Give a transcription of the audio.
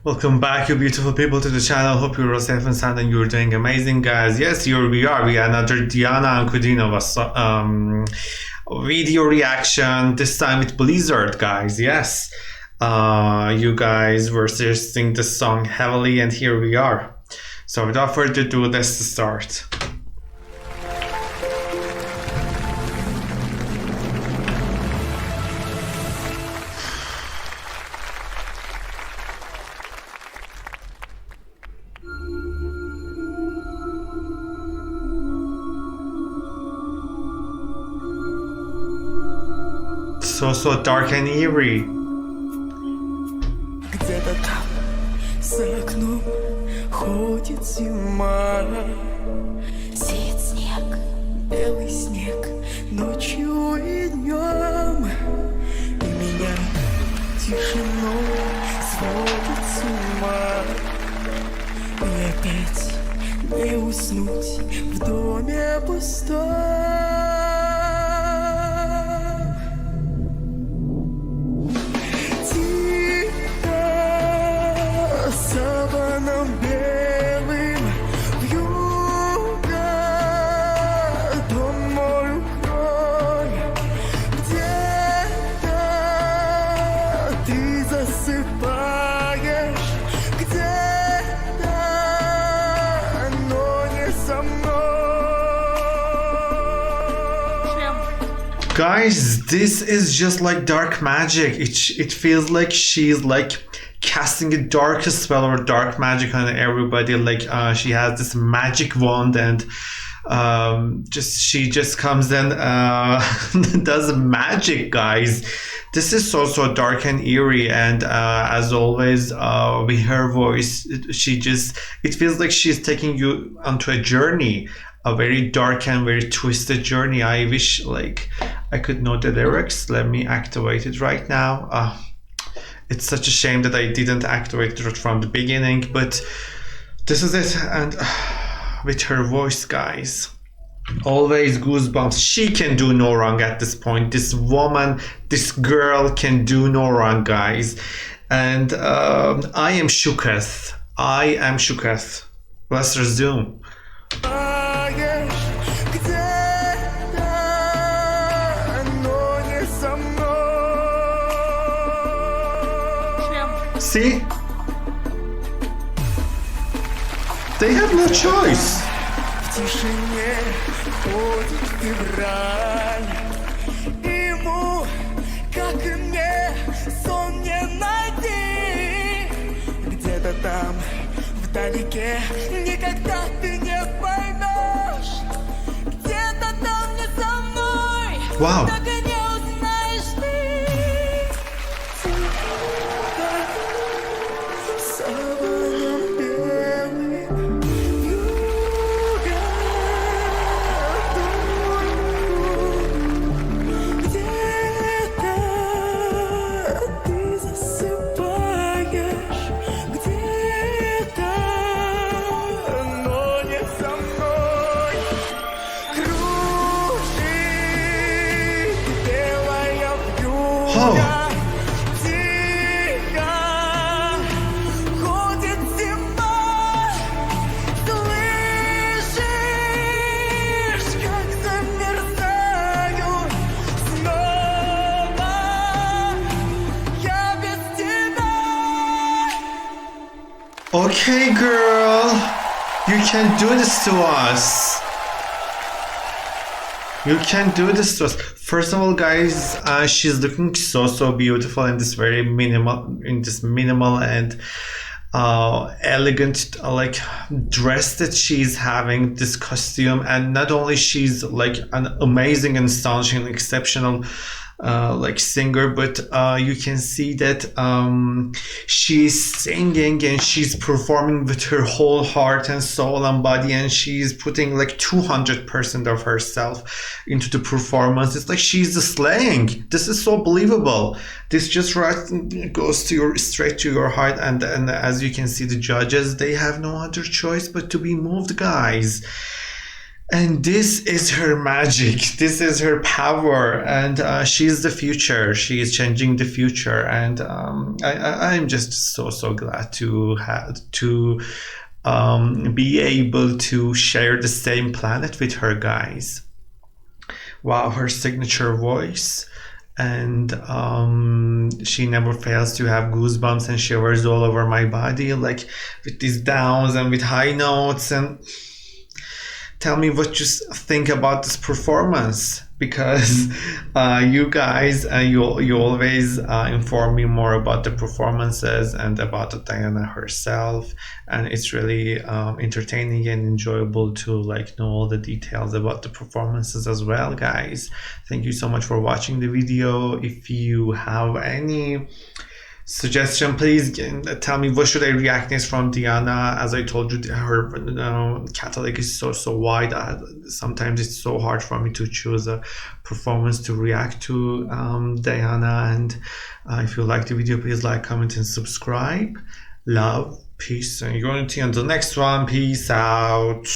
Welcome back, you beautiful people, to the channel. Hope you're all safe and sound and you're doing amazing, guys. Yes, here we are. We got another Diana Ankudinova video reaction, this time with Blizzard, guys. Yes, you guys were suggesting the song heavily, and here we are. So without further ado, let's start. So dark and eerie. Где-то там, за окном, ходит зима. Сеет снег, белый снег, ночью и днем. И меня тишиной сводит с ума. И опять не уснуть в доме пустом. Белым вьюга, дом мой укрой. Где-то ты засыпаешь, где-то, но не со мной. Guys, this is just like dark magic. It feels like she's like casting a dark spell or dark magic on everybody. Like she has this magic wand, and she just comes and does magic, guys. This is so dark and eerie, and as always, with her voice, it feels like she's taking you onto a journey, a very dark and very twisted journey. I wish like I could know the lyrics. Let me activate it right now. It's such a shame that I didn't activate it from the beginning, but this is it. And with her voice, guys, always goosebumps. She can do no wrong at this point. This woman, this girl can do no wrong, guys. And I am shooketh. I am shooketh. Let's resume. See? They have no choice. В тишине ходит февраль. Ему, как и мне, сон не найти. Где-то там, вдалеке, никогда ты не поймешь. Где-то там не со мной. Wow. Так и не узнаешь ты. Okay, girl, you can do this to us. You can do this to us. First of all, guys, she's looking so beautiful in this very minimal and elegant like dress that she's having, this costume. And not only she's like an amazing and astonishing, exceptional like singer, but you can see that she's singing and she's performing with her whole heart and soul and body, and she's putting like 200% of herself into the performance. It's like she's slaying. This is so believable. This just goes to straight to your heart, and as you can see, the judges, they have no other choice but to be moved, guys. And this is her magic. This is her power, and she's the future. She is changing the future, and I'm just so glad to be able to share the same planet with her, guys. Wow, her signature voice, and she never fails to have goosebumps and shivers all over my body, like with these downs and with high notes. And tell me what you think about this performance, because you guys, you always inform me more about the performances and about Diana herself, and it's really entertaining and enjoyable to like know all the details about the performances as well, guys. Thank you so much for watching the video. If you have any suggestion, please tell me what should I react next from Diana. As I told you, her catalog is so wide. Sometimes it's so hard for me to choose a performance to react to Diana. And if you like the video, please like, comment, and subscribe. Love, peace, and unity. Until next one, peace out.